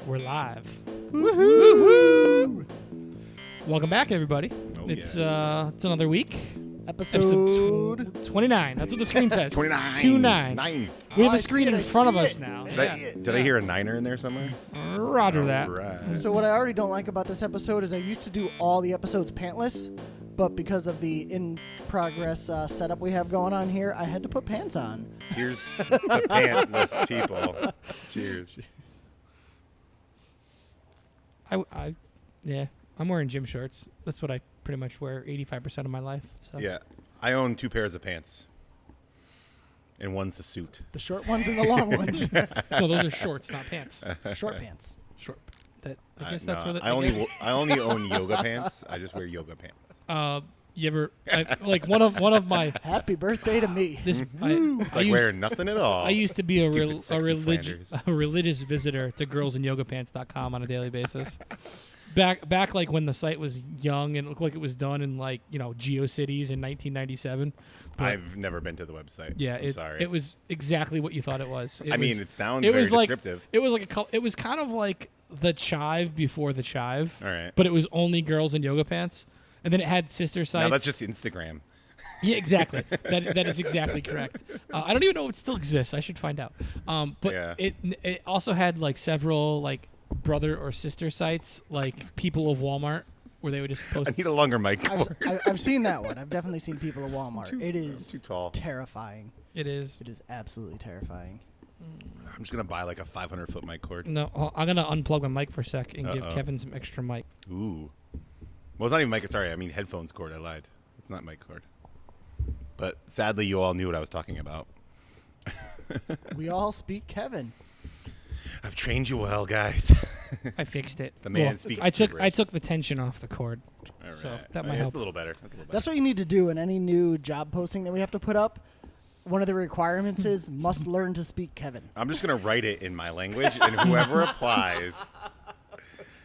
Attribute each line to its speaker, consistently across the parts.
Speaker 1: We're live.
Speaker 2: Woohoo!
Speaker 1: Welcome back, everybody. It's another week.
Speaker 2: Episode
Speaker 1: 29. That's what the screen says.
Speaker 3: 29.
Speaker 1: 29.
Speaker 3: 9.
Speaker 1: We have
Speaker 2: Oh,
Speaker 1: a screen in front of us now.
Speaker 3: Did I hear a niner in there somewhere?
Speaker 1: Roger that.
Speaker 3: Right.
Speaker 2: So what I already don't like about this episode is I used to do all the episodes pantless, but because of the in-progress setup we have going on here, I had to put pants on.
Speaker 3: Here's to pantless people. Cheers.
Speaker 1: I'm wearing gym shorts. That's what I pretty much wear 85% of my life. So.
Speaker 3: Yeah. I own 2 pairs of pants. And one's a suit.
Speaker 2: The short ones and the long ones.
Speaker 1: No, those are shorts, not pants.
Speaker 2: Short pants.
Speaker 1: Short. I guess that's
Speaker 3: no,
Speaker 1: what
Speaker 3: I only own yoga pants. I just wear yoga pants.
Speaker 1: You ever like one of my
Speaker 2: Happy birthday to me.
Speaker 1: this
Speaker 3: It's like wearing nothing at all.
Speaker 1: I used to be
Speaker 3: Stupid, sexy Flanders.
Speaker 1: a religious visitor to girlsinYogaPants.com on a daily basis. Back like when the site was young and it looked like it was done in like, GeoCities in 1997. But
Speaker 3: I've never been to the website.
Speaker 1: yeah,
Speaker 3: I'm sorry.
Speaker 1: it was exactly what you thought it was.
Speaker 3: It sounds
Speaker 1: it
Speaker 3: very
Speaker 1: was like,
Speaker 3: descriptive.
Speaker 1: It was like it was kind of like the Chive before the Chive.
Speaker 3: All right.
Speaker 1: But it was only girls in yoga pants. And then it had sister sites.
Speaker 3: Now that's just Instagram.
Speaker 1: Yeah, exactly. That is exactly correct. I don't even know if it still exists. I should find out. But
Speaker 3: Yeah.
Speaker 1: it also had like several like brother or sister sites, like people of Walmart, where they would just post.
Speaker 3: I need a longer mic cord.
Speaker 2: I've seen that one. I've definitely seen people at Walmart. It is
Speaker 3: too tall.
Speaker 2: terrifying.
Speaker 1: It is.
Speaker 2: It is absolutely terrifying.
Speaker 3: I'm just going to buy like a 500-foot mic cord.
Speaker 1: No, I'm gonna unplug my mic for a sec and give
Speaker 3: Uh-oh.
Speaker 1: Kevin some extra mic.
Speaker 3: Ooh. Well, it's not even mic. Sorry, I mean headphones cord. I lied. It's not mic cord. But sadly, you all knew what I was talking about.
Speaker 2: We all speak Kevin.
Speaker 3: I've trained you well, guys.
Speaker 1: I fixed it.
Speaker 3: The man speaks
Speaker 1: I took
Speaker 3: gibberish.
Speaker 1: the tension off the cord,
Speaker 3: All
Speaker 1: so
Speaker 3: right.
Speaker 1: that might
Speaker 3: That's
Speaker 1: help.
Speaker 3: a little better.
Speaker 2: That's what you need to do in any new job posting that we have to put up. One of the requirements is must learn to speak Kevin.
Speaker 3: I'm just going to write it in my language, and whoever applies,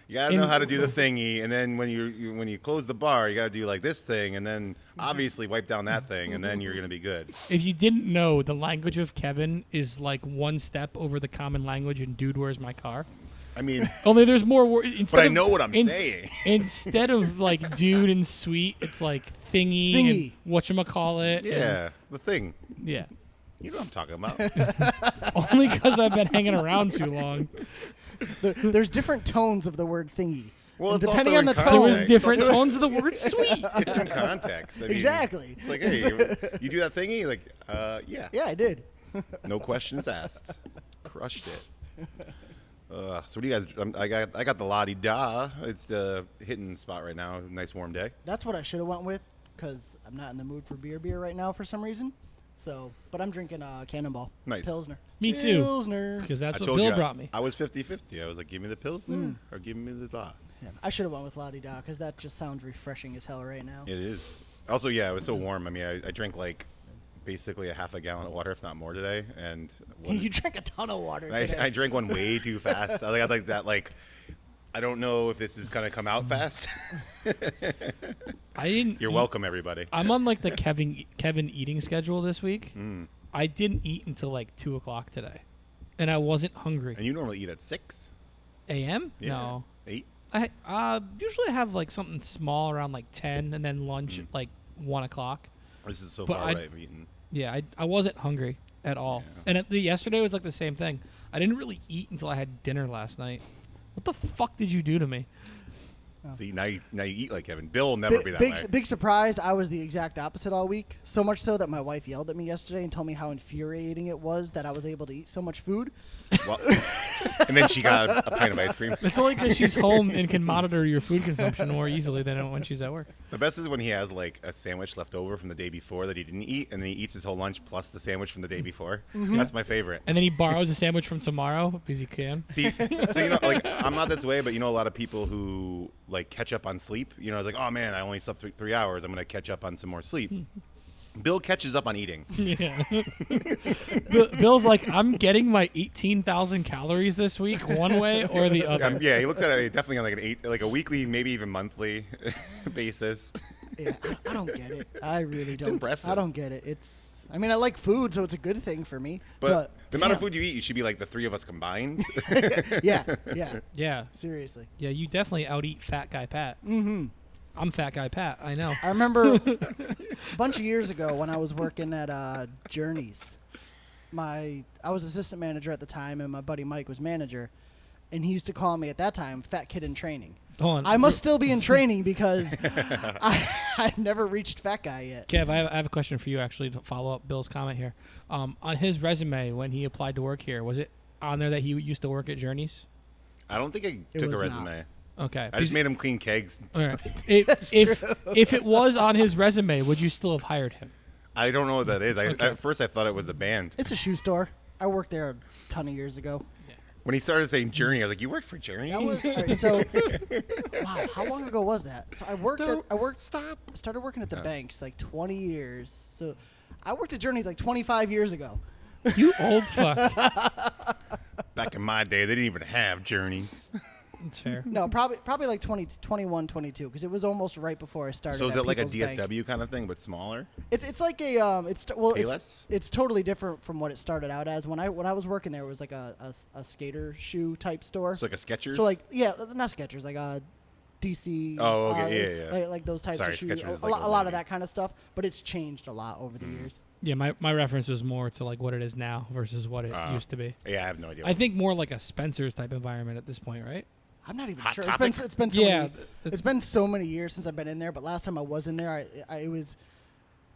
Speaker 3: you got to know how to do the thingy. And then when you close the bar, you got to do like this thing, and then obviously wipe down that thing, and then you're going to be good.
Speaker 1: If you didn't know, the language of Kevin is like one step over the common language in Dude, Where's My Car?
Speaker 3: I mean,
Speaker 1: Only there's more words.
Speaker 3: but I know what I'm saying.
Speaker 1: Instead of like dude and sweet, it's like thingy.
Speaker 2: Thingy.
Speaker 1: And whatchamacallit.
Speaker 3: Yeah, the thing.
Speaker 1: Yeah.
Speaker 3: You know what I'm talking about.
Speaker 1: Only because I've been hanging around too long.
Speaker 2: There's different tones of the word thingy.
Speaker 3: Well,
Speaker 2: And
Speaker 3: it's
Speaker 2: depending
Speaker 3: also
Speaker 2: on
Speaker 3: in
Speaker 2: the tone.
Speaker 1: There was
Speaker 3: context.
Speaker 1: different
Speaker 3: It's also-
Speaker 1: tones of the word sweet.
Speaker 3: It's in context. I mean,
Speaker 2: Exactly.
Speaker 3: It's like, hey, you do that thingy? Like, yeah.
Speaker 2: Yeah, I did.
Speaker 3: No questions asked. Crushed it. So what do you guys? I got the la di da. It's the hitting spot right now. Nice warm day.
Speaker 2: That's what I should have went with because I'm not in the mood for beer right now for some reason. So, but I'm drinking Cannonball.
Speaker 3: Nice.
Speaker 2: Pilsner.
Speaker 1: Me too.
Speaker 2: Pilsner.
Speaker 1: Because that's
Speaker 3: I
Speaker 1: what
Speaker 3: told
Speaker 1: Bill
Speaker 3: you
Speaker 1: brought me.
Speaker 3: I was 50-50. I was like, give me the Pilsner or give me the da.
Speaker 2: Yeah, I should have went with La Di Da because that just sounds refreshing as hell right now.
Speaker 3: It is. Also, yeah, it was so warm. I mean, I drank like basically a half a gallon of water, if not more, today. And
Speaker 2: You drank a ton of water today.
Speaker 3: I drank one way too fast. I got like that. Like, I don't know if this is gonna come out fast.
Speaker 1: I didn't.
Speaker 3: You're
Speaker 1: eat-
Speaker 3: welcome, everybody.
Speaker 1: I'm on like the Kevin eating schedule this week.
Speaker 3: Mm.
Speaker 1: I didn't eat until like 2:00 today, and I wasn't hungry.
Speaker 3: And you normally eat at 6
Speaker 1: A.M.
Speaker 3: Yeah.
Speaker 1: No.
Speaker 3: 8.
Speaker 1: I usually have like something small around like 10, and then lunch at like 1:00.
Speaker 3: This is so
Speaker 1: But
Speaker 3: far
Speaker 1: I-
Speaker 3: away from eating.
Speaker 1: Yeah, I wasn't hungry at all.
Speaker 3: Yeah.
Speaker 1: And yesterday was like the same thing. I didn't really eat until I had dinner last night. What the fuck did you do to me?
Speaker 3: See, now you eat like Kevin. Bill will never be that way.
Speaker 2: Big surprise. I was the exact opposite all week. So much so that my wife yelled at me yesterday and told me how infuriating it was that I was able to eat so much food.
Speaker 3: Well, and then she got a pint of ice cream.
Speaker 1: It's only because she's home and can monitor your food consumption more easily than when she's at work.
Speaker 3: The best is when he has like a sandwich left over from the day before that he didn't eat, and then he eats his whole lunch plus the sandwich from the day before. That's my favorite.
Speaker 1: And then he borrows a sandwich from tomorrow because he can.
Speaker 3: See, so like I'm not this way, but a lot of people who like catch up on sleep. It's like, oh man, I only slept 3 hours. I'm gonna catch up on some more sleep. Bill catches up on eating.
Speaker 1: Yeah. Bill's like, I'm getting my 18,000 calories this week, one way or the other.
Speaker 3: Yeah, he looks at it definitely on like a weekly, maybe even monthly basis.
Speaker 2: Yeah, I don't get it. I really don't.
Speaker 3: impressive.
Speaker 2: I don't get it. It's guess. I mean, I like food, so it's a good thing for me.
Speaker 3: But the amount of
Speaker 2: damn.
Speaker 3: food you eat, you should be like the three of us combined.
Speaker 2: Yeah.
Speaker 1: Yeah.
Speaker 2: Seriously.
Speaker 1: Yeah, you definitely out-eat Fat Guy Pat.
Speaker 2: Mm-hmm.
Speaker 1: I'm Fat Guy Pat, I know.
Speaker 2: I remember a bunch of years ago when I was working at Journeys. I was assistant manager at the time, and my buddy Mike was manager. And he used to call me at that time Fat Kid in Training.
Speaker 1: Hold on.
Speaker 2: I must still be in training because I never reached Fat Guy yet.
Speaker 1: Kev, I have a question for you, actually, to follow up Bill's comment here. On his resume, when he applied to work here, was it on there that he used to work at Journeys?
Speaker 3: I don't think I
Speaker 2: It
Speaker 3: took a
Speaker 2: was
Speaker 3: resume.
Speaker 1: Okay.
Speaker 3: I just made him clean kegs.
Speaker 1: All right. If it was on his resume, would you still have hired him?
Speaker 3: I don't know what that is.
Speaker 1: Okay.
Speaker 3: At first, I thought it was a band.
Speaker 2: It's a shoe store. I worked there a ton of years ago.
Speaker 3: When he started saying Journey, I was like, "You work for Journey?"
Speaker 2: That was all right, so. Wow, how long ago was that? So started working at the banks like 20 years. So I worked at Journeys like 25 years ago.
Speaker 1: You old fuck.
Speaker 3: Back in my day, they didn't even have Journeys.
Speaker 1: That's fair.
Speaker 2: No, probably like 21, 22, because it was almost right before I started.
Speaker 3: So is
Speaker 2: at
Speaker 3: it like a
Speaker 2: People's
Speaker 3: DSW
Speaker 2: Bank.
Speaker 3: kind of thing, but smaller?
Speaker 2: It's like a
Speaker 3: Payless?
Speaker 2: it's totally different from what it started out as. When I was working there, it was like a skater shoe type store.
Speaker 3: So like a Skechers?
Speaker 2: So like not Skechers, like a DC.
Speaker 3: Oh, okay, yeah.
Speaker 2: Like those types
Speaker 3: Sorry,
Speaker 2: of shoes.
Speaker 3: Skechers is
Speaker 2: A
Speaker 3: like
Speaker 2: lot of
Speaker 3: Nike.
Speaker 2: that kind of stuff, but it's changed a lot over the years.
Speaker 1: Yeah, my reference was more to like what it is now versus what it used to be.
Speaker 3: Yeah, I have no idea.
Speaker 1: I think more like a Spencer's type environment at this point, right?
Speaker 2: I'm not even
Speaker 3: Hot
Speaker 2: sure.
Speaker 3: Topic?
Speaker 2: It's been so
Speaker 1: Yeah,
Speaker 2: many, it's been so many years since I've been in there. But last time I was in there, I was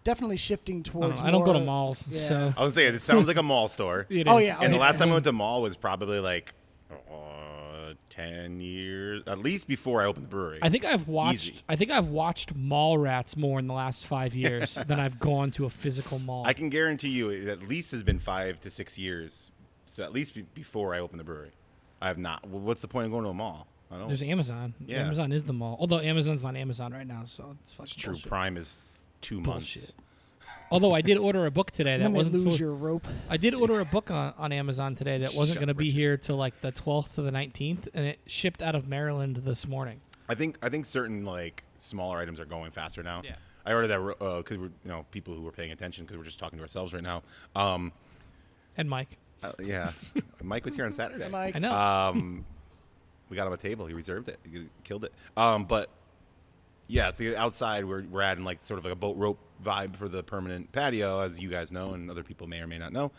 Speaker 2: definitely shifting towards.
Speaker 1: I don't go to
Speaker 2: more-
Speaker 1: malls,
Speaker 2: yeah.
Speaker 1: so
Speaker 3: I was saying it sounds like a mall store.
Speaker 1: it
Speaker 2: Oh,
Speaker 1: is.
Speaker 2: yeah,
Speaker 3: And the
Speaker 2: yeah.
Speaker 3: last time I went to mall was probably like 10 years, at least before I opened the brewery.
Speaker 1: I think I've watched.
Speaker 3: Easy.
Speaker 1: I think I've watched mall rats more in the last 5 years than I've gone to a physical mall.
Speaker 3: I can guarantee you it at least has been 5 to 6 years. So at least before I opened the brewery. I have not. Well, what's the point of going to a mall? I don't.
Speaker 1: There's Amazon.
Speaker 3: Yeah.
Speaker 1: Amazon is the mall. Although Amazon's on Amazon right now, so it's fucking
Speaker 3: It's true.
Speaker 1: bullshit.
Speaker 3: Prime is 2 months.
Speaker 1: Bullshit. Although I did order a book today
Speaker 2: And
Speaker 1: that
Speaker 2: then they
Speaker 1: wasn't
Speaker 2: lose
Speaker 1: supposed.
Speaker 2: your rope.
Speaker 1: I did order a book on Amazon today that wasn't
Speaker 3: Shut
Speaker 1: going to
Speaker 3: up,
Speaker 1: be
Speaker 3: Richard.
Speaker 1: here till like the 12th to the 19th, and it shipped out of Maryland this morning.
Speaker 3: I think certain like smaller items are going faster now.
Speaker 1: Yeah.
Speaker 3: I ordered that because we're people who were paying attention because we're just talking to ourselves right now.
Speaker 1: And Mike,
Speaker 3: Yeah, Mike was here on Saturday.
Speaker 2: Mike.
Speaker 1: I know.
Speaker 3: We got him a table. He reserved it. He killed it. But yeah, it's outside. We're adding like sort of like a boat rope vibe for the permanent patio, as you guys know, and other people may or may not know.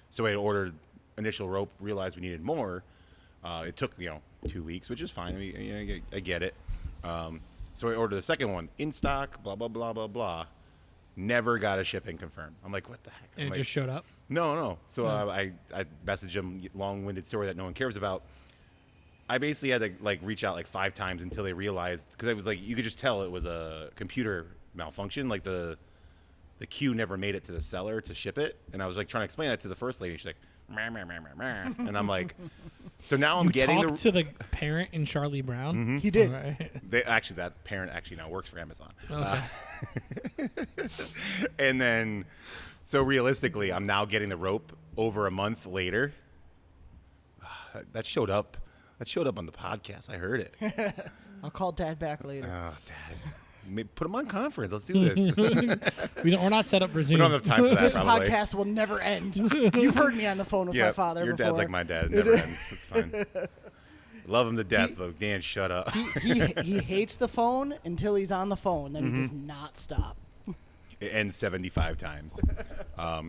Speaker 3: So I ordered initial rope. Realized we needed more. It took 2 weeks, which is fine. I get it. So I ordered the second one in stock. Blah blah blah blah blah. Never got a shipping confirmed. I'm like, what the heck?
Speaker 1: and
Speaker 3: I'm
Speaker 1: it
Speaker 3: like,
Speaker 1: just showed up.
Speaker 3: No. So I messaged him, long-winded story that no one cares about. I basically had to like reach out like 5 times until they realized, because I was like, you could just tell it was a computer malfunction. Like the queue never made it to the seller to ship it, and I was like trying to explain that to the first lady. She's like, meh, meh, meh, meh, meh. And I'm like, so now I'm
Speaker 1: You
Speaker 3: getting
Speaker 1: talked to the parent in Charlie Brown.
Speaker 2: He did.
Speaker 1: All right.
Speaker 3: that parent actually now works for Amazon.
Speaker 1: Okay.
Speaker 3: And then, so realistically, I'm now getting the rope over a month later. That showed up. That showed up on the podcast. I heard it.
Speaker 2: I'll call Dad back later.
Speaker 3: Oh, Dad. Put him on conference. Let's do this.
Speaker 1: We're not set up for
Speaker 3: we
Speaker 1: Zoom.
Speaker 3: don't have time for that,
Speaker 2: This
Speaker 3: probably.
Speaker 2: podcast will never end. You've heard me on the phone with
Speaker 3: Yeah,
Speaker 2: my father
Speaker 3: your
Speaker 2: before.
Speaker 3: dad's like my dad. It never ends. It's fine. Love him to death, but Dan, shut up.
Speaker 2: he hates the phone until he's on the phone. Then he does not stop.
Speaker 3: It ends 75 times.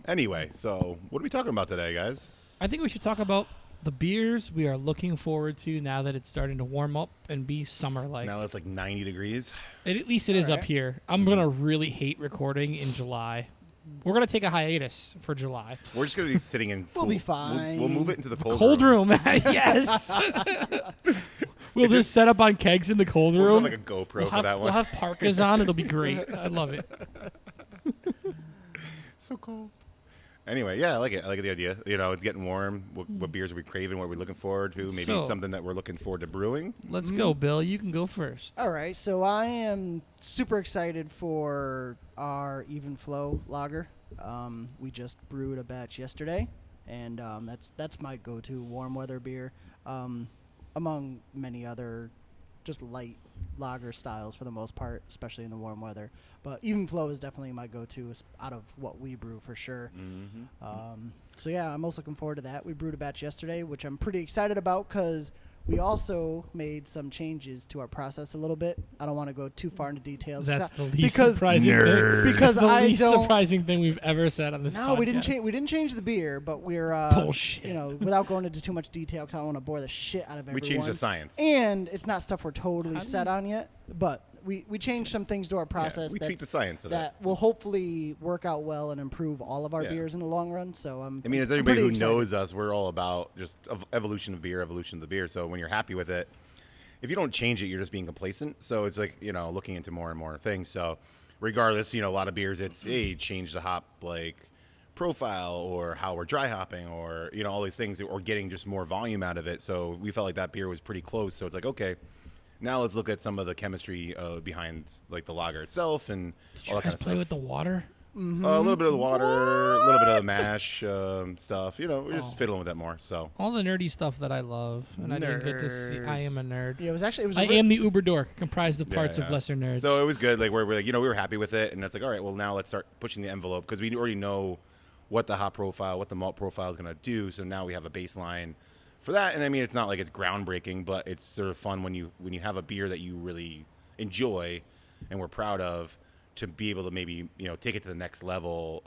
Speaker 3: Anyway, so what are we talking about today, guys?
Speaker 1: I think we should talk about the beers we are looking forward to now that it's starting to warm up and be summer-like.
Speaker 3: Now it's like 90 degrees.
Speaker 1: At least it is up
Speaker 2: Alright.
Speaker 1: here. I'm going to really hate recording in July. We're going to take a hiatus for July.
Speaker 3: We're just going to be sitting in.
Speaker 2: We'll be
Speaker 3: We'll
Speaker 2: fine.
Speaker 3: move it into the cold,
Speaker 1: Cold room. Yes. We'll
Speaker 3: It
Speaker 1: just set up on kegs in the cold
Speaker 3: We'll
Speaker 1: room.
Speaker 3: just have like a GoPro
Speaker 1: We'll
Speaker 3: for
Speaker 1: have,
Speaker 3: that
Speaker 1: we'll
Speaker 3: one.
Speaker 1: have parkas on. It'll be great. I love it.
Speaker 3: So cold. Anyway, yeah, I like it. I like the idea. It's getting warm. What beers are we craving? What are we looking forward to? Maybe
Speaker 1: So-
Speaker 3: something that we're looking forward to brewing.
Speaker 1: Let's go, Bill. You can go first.
Speaker 2: All right, so I am super excited for our Even Flow lager. We just brewed a batch yesterday, and that's my go-to warm weather beer, among many other just light lager styles for the most part, especially in the warm weather. But even flow is definitely my go-to out of what we brew for sure. So yeah, I'm also looking forward to that. We brewed a batch yesterday, which I'm pretty excited about because we also made some changes to our process a little bit. I don't want to go too far into details.
Speaker 1: That's the least surprising thing.
Speaker 2: Because
Speaker 1: the
Speaker 2: I
Speaker 1: least
Speaker 2: don't.
Speaker 1: surprising thing we've ever said on this podcast.
Speaker 2: No, we didn't change. We didn't change the beer, but we're
Speaker 1: bullshit.
Speaker 2: You know, without going into too much detail, because I don't want to bore the shit out of everyone.
Speaker 3: We changed the science,
Speaker 2: and it's not stuff we're totally set on yet. But we changed some things to our process.
Speaker 3: We tweaked the science of
Speaker 2: that will hopefully work out well and improve all of our beers in the long run. So
Speaker 3: I mean, as anybody who knows us, we're all about just evolution of beer, evolution of the beer. So when you're happy with it, if you don't change it, you're just being complacent. So it's like, you know, looking into more and more things. So regardless, you know, a lot of beers, it's, hey, change the hop, like, profile or how we're dry hopping or, you know, all these things, or getting just more volume out of it. So we felt like that beer was pretty close. So it's like, okay, now let's look at some of the chemistry behind, like, the lager itself and all that kind of stuff.
Speaker 1: Play with the water?
Speaker 3: A little bit of the water, a little bit of the mash stuff. You know, we're just fiddling with that more. So
Speaker 1: all the nerdy stuff that I love, and I didn't get to see. I am a nerd.
Speaker 2: Yeah,
Speaker 1: I am the uber dork, comprised of parts of lesser nerds.
Speaker 3: So it was good. Like we're like, you know, we were happy with it, and it's like, all right, well now let's start pushing the envelope because we already know what the hop profile, what the malt profile is going to do. So now we have a baseline for that. And I mean, it's not like it's groundbreaking, but it's sort of fun when you have a beer that you really enjoy and we're proud of, to be able to maybe, you know, take it to the next level.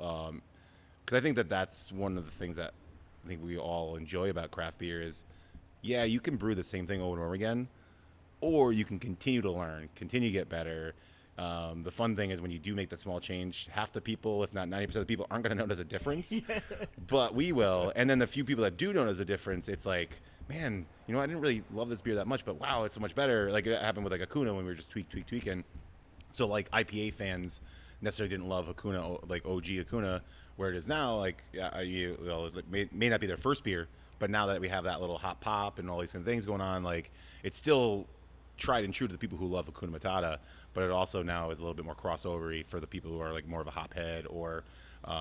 Speaker 3: Because I think that's one of the things that I think we all enjoy about craft beer is, yeah, you can brew the same thing over and over again, or you can continue to learn, continue to get better. The fun thing is when you do make the small change, half the people, if not 90% of the people, aren't going to notice a difference, but we will. And then the few people that do notice a difference, it's like, man, you know, I didn't really love this beer that much, but wow, it's so much better. Like that happened with like Acuna when we were just tweaking. So like IPA fans necessarily didn't love Acuna, like OG Acuna, where it is now. Like it may not be their first beer, but now that we have that little hot pop and all these things going on, like it's still tried and true to the people who love Acuna Matata, but it also now is a little bit more crossovery for the people who are like more of a hop head or,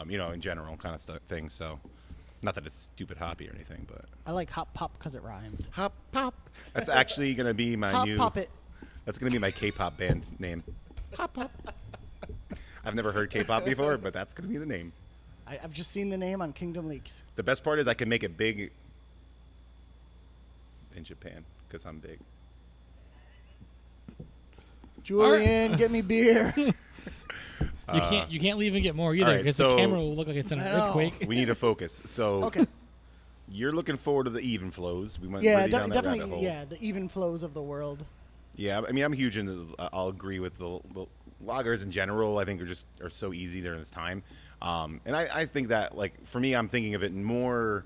Speaker 3: you know, in general kind of things. So not that it's stupid hoppy or anything, but
Speaker 2: I like hop pop because it rhymes.
Speaker 3: Hop pop. That's actually going to be my
Speaker 2: hop
Speaker 3: new.
Speaker 2: Pop it.
Speaker 3: That's going to be my K-pop band name. Hop pop. I've never heard K-pop before, but that's going to be the name.
Speaker 2: I've just seen the name on Kingdom Leaks.
Speaker 3: The best part is I can make it big in Japan because I'm big.
Speaker 2: Julian, get me beer.
Speaker 1: You can't leave and get more either because the camera will look like it's in an earthquake.
Speaker 3: We need to focus. So
Speaker 2: okay.
Speaker 3: You're looking forward to the even flows. We went really down that
Speaker 2: definitely.
Speaker 3: rabbit hole.
Speaker 2: Yeah, the even flows of the world.
Speaker 3: Yeah, I mean, I'm huge into. I'll agree with the lagers in general. I think are so easy during this time, and I think that, like, for me, I'm thinking of it more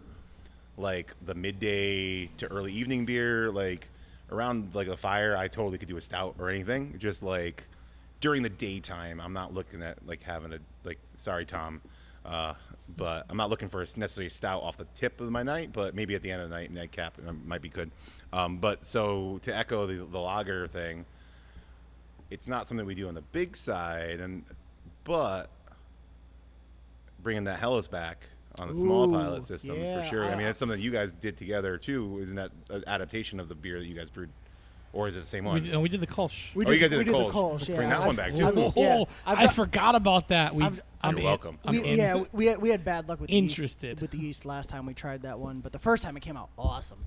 Speaker 3: like the midday to early evening beer, like around like the fire. I totally could do a stout or anything. Just like during the daytime, I'm not looking at like having a like. Sorry, Tom. But I'm not looking for necessarily a stout off the tip of my night, but maybe at the end of the night, nightcap might be good. But so to echo the lager thing, it's not something we do on the big side, but bringing that Hellas back on the small pilot system for sure. I mean, that's something you guys did together too. Isn't that an adaptation of the beer that you guys brewed? Or is it the same one?
Speaker 1: We did the Kolsch.
Speaker 3: You guys did the Kolsch.
Speaker 2: Yeah.
Speaker 3: Bring that one back too.
Speaker 1: I forgot about that.
Speaker 3: You're welcome.
Speaker 2: We had bad luck with
Speaker 1: the
Speaker 2: yeast last time we tried that one, but the first time it came out awesome.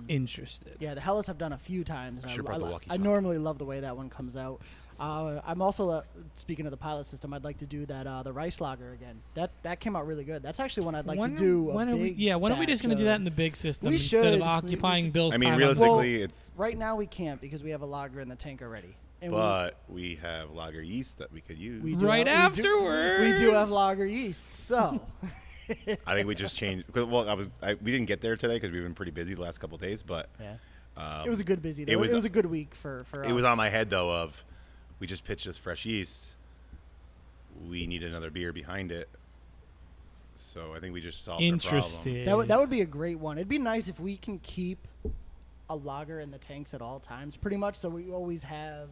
Speaker 1: Interested.
Speaker 2: Yeah, the Hellas I've done a few times.
Speaker 3: And
Speaker 2: I normally love the way that one comes out. I'm also speaking of the pilot system. I'd like to do that the rice lager again. That came out really good. That's actually one I'd like to do.
Speaker 1: When are we just going to do that in the big system
Speaker 2: instead
Speaker 1: of occupying Bill's time?
Speaker 3: I mean, realistically, it's
Speaker 2: right now we can't because we have a lager in the tank already.
Speaker 3: But we have lager yeast that we could use.
Speaker 1: Afterwards.
Speaker 2: We do have lager yeast, so.
Speaker 3: I think we just changed. Well, we didn't get there today because we've been pretty busy the last couple of days. But
Speaker 2: it was a good busy. It was a good week for us.
Speaker 3: It was on my head though of we just pitched this fresh yeast. We need another beer behind it. So I think we just solved the problem.
Speaker 2: That would be a great one. It'd be nice if we can keep a lager in the tanks at all times, pretty much, so we always have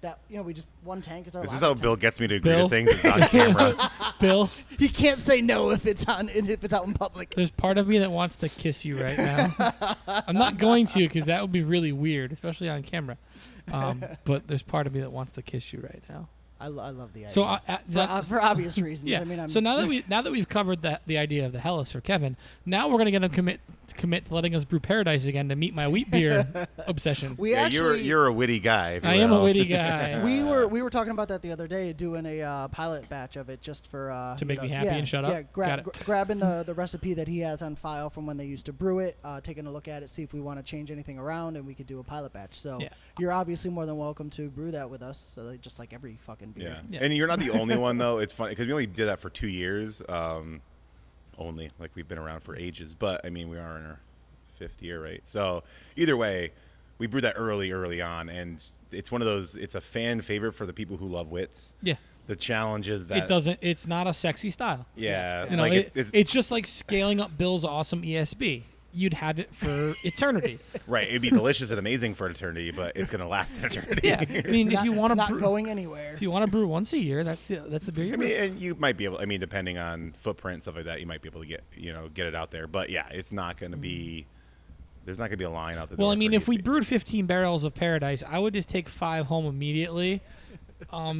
Speaker 2: that we just one tank is our.
Speaker 3: This is
Speaker 2: lager
Speaker 3: how
Speaker 2: tank.
Speaker 3: Bill gets me to agree
Speaker 1: Bill?
Speaker 3: to things. It's on camera.
Speaker 1: Bill,
Speaker 2: He can't say no if it's out in public.
Speaker 1: there's part of me that wants to kiss you right now. I'm not going to because that would be really weird, especially on camera. But there's part of me that wants to kiss you right now.
Speaker 2: I love the idea.
Speaker 1: So
Speaker 2: for obvious reasons.
Speaker 1: yeah.
Speaker 2: I mean,
Speaker 1: So now that we've covered the idea of the Hellas for Kevin, now we're gonna get him commit to letting us brew Paradise again to meet my wheat beer obsession.
Speaker 2: we
Speaker 3: Yeah,
Speaker 2: actually
Speaker 3: you're a witty guy. If you
Speaker 1: I am a
Speaker 3: will.
Speaker 1: witty guy.
Speaker 2: we were talking about that the other day, doing a pilot batch of it just for
Speaker 1: To make me happy and shut up?
Speaker 2: Yeah,
Speaker 1: Got it.
Speaker 2: grabbing the recipe that he has on file from when they used to brew it, taking a look at it, see if we want to change anything around, and we could do a pilot batch. So
Speaker 1: Yeah.
Speaker 2: you're obviously more than welcome to brew that with us. So just like every fucking beer.
Speaker 3: Yeah.
Speaker 1: Yeah.
Speaker 3: And you're not the only one though. It's funny because we only did that for 2 years. Only like we've been around for ages, but I mean we are in our 5th year, right? So either way, we brewed that early on, and it's one of those. It's a fan favorite for the people who love wits.
Speaker 1: Yeah.
Speaker 3: The challenge is that
Speaker 1: It's not a sexy style.
Speaker 3: Yeah,
Speaker 1: You know,
Speaker 3: like
Speaker 1: it's just like scaling up Bill's awesome ESB. You'd have it for eternity.
Speaker 3: right. It'd be delicious and amazing for an eternity, but it's gonna last an eternity.
Speaker 1: Yeah. I mean, if you want to
Speaker 2: not
Speaker 1: brew,
Speaker 2: going anywhere.
Speaker 1: if you want to brew once a year, that's the beer.
Speaker 3: I
Speaker 1: You
Speaker 3: mean,
Speaker 1: brew.
Speaker 3: and you might be able. I mean, depending on footprint and stuff like that, you might be able to get it out there. But yeah, it's not going to be. There's not going to be a line out the door.
Speaker 1: Well, I mean,
Speaker 3: for
Speaker 1: if we
Speaker 3: ESB.
Speaker 1: brewed 15 barrels of Paradise, I would just take 5 home immediately.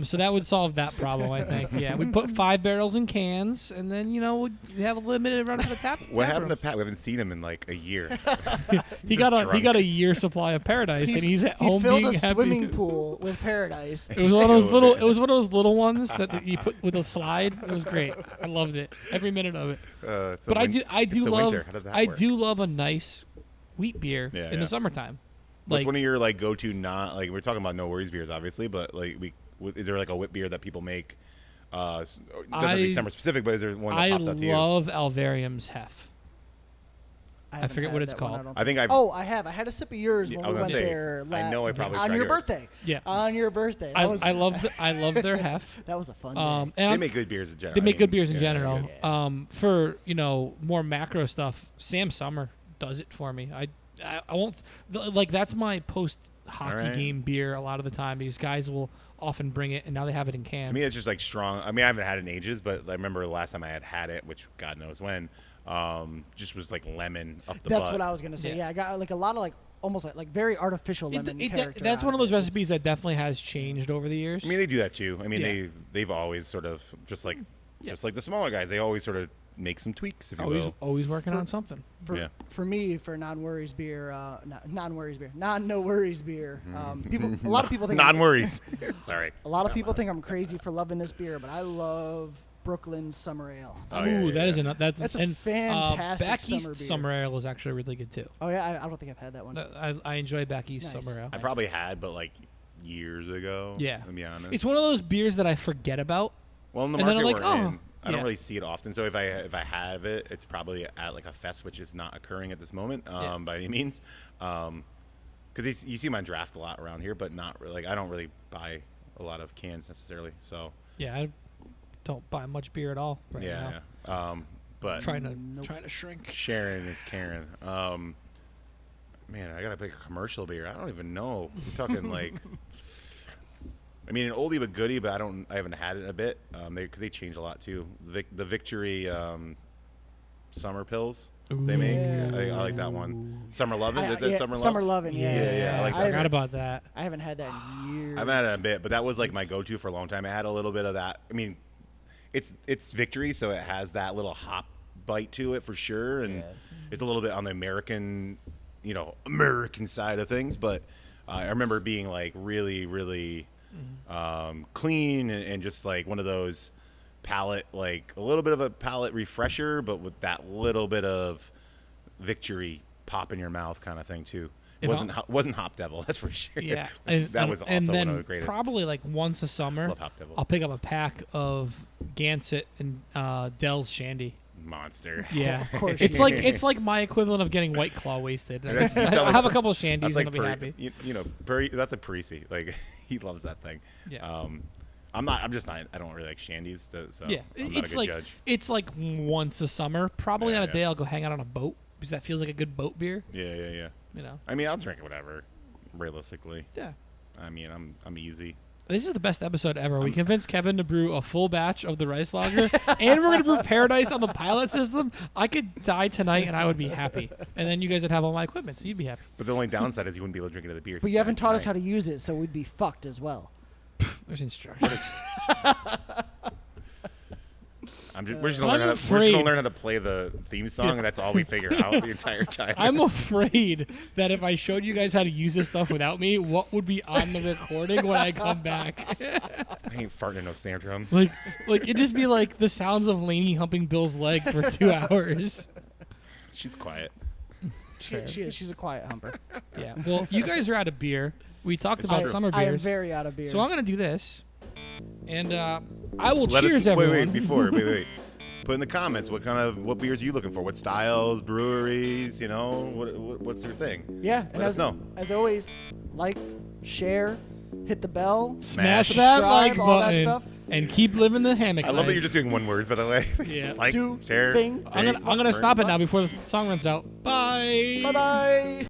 Speaker 1: So that would solve that problem, I think. Yeah, we put 5 barrels in cans, and then we have a limited run of the tap.
Speaker 3: What
Speaker 1: tap
Speaker 3: happened to
Speaker 1: rooms.
Speaker 3: Pat? We haven't seen him in like a year.
Speaker 1: He got a year supply of Paradise, and he's at
Speaker 2: he
Speaker 1: home
Speaker 2: filled
Speaker 1: being
Speaker 2: a
Speaker 1: happy.
Speaker 2: swimming pool with Paradise.
Speaker 1: It was one of those little. It was one of those little ones that you put with a slide. It was great. I loved it, every minute of it.
Speaker 3: It's the
Speaker 1: But I
Speaker 3: it's
Speaker 1: do
Speaker 3: the
Speaker 1: love.
Speaker 3: winter. How did that
Speaker 1: I
Speaker 3: work?
Speaker 1: do love a nice wheat beer
Speaker 3: Yeah,
Speaker 1: in
Speaker 3: yeah.
Speaker 1: the summertime.
Speaker 3: What's
Speaker 1: Like
Speaker 3: one of your like go-to not like we're talking about no worries beers obviously, but like is there like a whip beer that people make? Doesn't have to be summer specific, but is there one that
Speaker 1: I
Speaker 3: pops out to you?
Speaker 1: love Alvarium's Hef.
Speaker 2: haven't
Speaker 1: forget
Speaker 2: had
Speaker 1: what it's
Speaker 2: that one,
Speaker 1: called.
Speaker 2: don't
Speaker 3: I think
Speaker 2: think.
Speaker 3: I've.
Speaker 2: Oh, I have. I had a sip of yours
Speaker 3: Yeah,
Speaker 2: when
Speaker 3: I
Speaker 2: we
Speaker 3: was
Speaker 2: went
Speaker 3: gonna say,
Speaker 2: there.
Speaker 3: I know I probably
Speaker 2: on
Speaker 3: tried
Speaker 2: your
Speaker 3: yours.
Speaker 2: birthday.
Speaker 1: Yeah.
Speaker 2: On your birthday.
Speaker 1: I
Speaker 2: That
Speaker 1: love their Hef.
Speaker 2: was a fun day.
Speaker 1: And
Speaker 3: They
Speaker 1: I'm-
Speaker 3: make good beers in general.
Speaker 1: They make
Speaker 3: I
Speaker 1: good
Speaker 3: mean,
Speaker 1: beers in
Speaker 3: yeah,
Speaker 1: general.
Speaker 3: yeah.
Speaker 1: For more macro stuff, Sam Summer does it for me. I won't like that's my post hockey
Speaker 3: Alright.
Speaker 1: game beer a lot of the time because guys will often bring it and now they have it in cans.
Speaker 3: To me, it's just like strong. I mean, I haven't had it in ages, but I remember the last time I had it, which God knows when, just was like lemon up the
Speaker 2: That's
Speaker 3: butt.
Speaker 2: what I was gonna say.
Speaker 1: Yeah.
Speaker 2: Yeah, I got like a lot of like almost like very artificial lemon character.
Speaker 1: that's
Speaker 2: out
Speaker 1: one of
Speaker 2: it.
Speaker 1: those recipes
Speaker 2: It's-
Speaker 1: that definitely has changed over the years.
Speaker 3: I mean, they do that too. I mean,
Speaker 1: Yeah.
Speaker 3: they've always sort of just like
Speaker 1: Yeah.
Speaker 3: the smaller guys. They always sort of make some tweaks, if you will.
Speaker 1: always working on something.
Speaker 2: For,
Speaker 3: Yeah.
Speaker 2: for me, for non-worries beer, no worries beer. A lot of people think
Speaker 3: Non-worries. Sorry.
Speaker 2: a lot of people think I'm crazy for loving this beer, but I love Brooklyn Summer Ale.
Speaker 3: Oh,
Speaker 1: Ooh,
Speaker 3: yeah,
Speaker 1: that is
Speaker 3: yeah.
Speaker 1: that's
Speaker 2: a
Speaker 1: and,
Speaker 2: fantastic
Speaker 1: Back
Speaker 2: summer
Speaker 1: East
Speaker 2: beer.
Speaker 1: Summer Ale is actually really good too.
Speaker 2: Oh yeah, I don't think I've had that one.
Speaker 1: I enjoy Back East
Speaker 2: Nice.
Speaker 1: Summer Ale.
Speaker 3: I probably had, but like years ago.
Speaker 1: Yeah.
Speaker 3: To be honest.
Speaker 1: It's one of those beers that I forget about.
Speaker 3: Well, in the
Speaker 1: and then
Speaker 3: market
Speaker 1: I'm like,
Speaker 3: we're
Speaker 1: oh,
Speaker 3: in, I don't
Speaker 1: yeah.
Speaker 3: really see it often. So if I have it, it's probably at like a fest, which is not occurring at this moment
Speaker 1: Yeah.
Speaker 3: by any means. Because you see them on draft a lot around here, but not really. Like I don't really buy a lot of cans necessarily. So
Speaker 1: Yeah, I don't buy much beer at all right now.
Speaker 3: yeah. But
Speaker 1: Trying to
Speaker 2: Nope.
Speaker 1: trying to shrink.
Speaker 3: Sharon is Karen. Man, I gotta pick a commercial beer. I don't even know. We're talking like. I mean, an oldie but goodie, but I haven't had it in a bit. Because they change a lot too. The Victory summer pills they make.
Speaker 2: Ooh.
Speaker 3: I like that one. Summer Lovin'. Is that
Speaker 2: yeah,
Speaker 3: Summer Love?
Speaker 2: Summer Lovin', yeah.
Speaker 3: Yeah, I like that.
Speaker 1: I forgot about that.
Speaker 2: I haven't had that in years.
Speaker 3: I've had it a bit, but that was like my go-to for a long time. I had a little bit of that. I mean, it's Victory, so it has that little hop bite to it for sure, and it's a little bit on the American side of things. But I remember being like really, really clean and just like one of those palate, like a little bit of a palate refresher, but with that little bit of Victory pop in your mouth kind of thing too. It wasn't Hop Devil, that's for sure.
Speaker 1: Yeah,
Speaker 3: that was also
Speaker 1: then
Speaker 3: one of the greatest.
Speaker 1: probably like once a summer,
Speaker 3: Love Hop Devil.
Speaker 1: I'll pick up a pack of Gansett and Dell's Shandy.
Speaker 3: Monster.
Speaker 1: Yeah,
Speaker 2: Of course
Speaker 1: it's
Speaker 2: you
Speaker 1: like
Speaker 2: do.
Speaker 1: it's like my equivalent of getting White Claw wasted.
Speaker 3: That's- you sound
Speaker 1: I'll
Speaker 3: like-
Speaker 1: have a couple of Shandies
Speaker 3: That's
Speaker 1: and
Speaker 3: like
Speaker 1: I'll be happy.
Speaker 3: that's a Parisi. Like he loves that thing.
Speaker 1: Yeah.
Speaker 3: I'm just not. I don't really like shandies, so
Speaker 1: Yeah,
Speaker 3: I'm not a
Speaker 1: it's
Speaker 3: good
Speaker 1: like
Speaker 3: judge.
Speaker 1: it's like once a summer. Probably
Speaker 3: Yeah,
Speaker 1: on a
Speaker 3: yeah.
Speaker 1: day I'll go hang out on a boat because that feels like a good boat beer.
Speaker 3: Yeah.
Speaker 1: You know.
Speaker 3: I mean, I'll drink it whatever. Realistically,
Speaker 1: Yeah.
Speaker 3: I mean, I'm easy.
Speaker 1: This is the best episode ever. We convinced Kevin to brew a full batch of the rice lager, and we're going to brew Paradise on the pilot system. I could die tonight, and I would be happy. And then you guys would have all my equipment, so you'd be happy.
Speaker 3: But the only downside is you wouldn't be able to drink another beer.
Speaker 2: But you haven't taught us how to use it, so we'd be fucked as well.
Speaker 1: There's instructions.
Speaker 3: We're just gonna learn how to play the theme song, and that's all we figure out the entire time.
Speaker 1: I'm afraid that if I showed you guys how to use this stuff without me, what would be on the recording when I come back?
Speaker 3: I ain't farting in no snare drum.
Speaker 1: like it'd just be like the sounds of Lainey humping Bill's leg for 2 hours.
Speaker 3: She's quiet.
Speaker 2: She is. She's a quiet humper.
Speaker 1: Yeah. Well, you guys are out of beer. We talked about summer
Speaker 2: I am
Speaker 1: beers.
Speaker 2: very out of beer.
Speaker 1: So I'm gonna do this, and I will
Speaker 3: Let
Speaker 1: cheers
Speaker 3: us,
Speaker 1: everyone.
Speaker 3: Wait. Put in the comments what beers are you looking for? What styles, breweries? You know, what's your thing?
Speaker 2: Yeah.
Speaker 3: Let us know.
Speaker 2: As always, like, share, hit the bell,
Speaker 1: Smash that
Speaker 2: subscribe,
Speaker 1: like
Speaker 2: all that
Speaker 1: button
Speaker 2: stuff.
Speaker 1: and keep living the hammock.
Speaker 3: I love that
Speaker 1: life.
Speaker 3: you're just doing one words, by the way.
Speaker 1: Yeah.
Speaker 3: Like,
Speaker 2: Do
Speaker 3: share.
Speaker 2: thing.
Speaker 1: I'm gonna stop it now before the song runs out. Bye.
Speaker 2: Bye bye.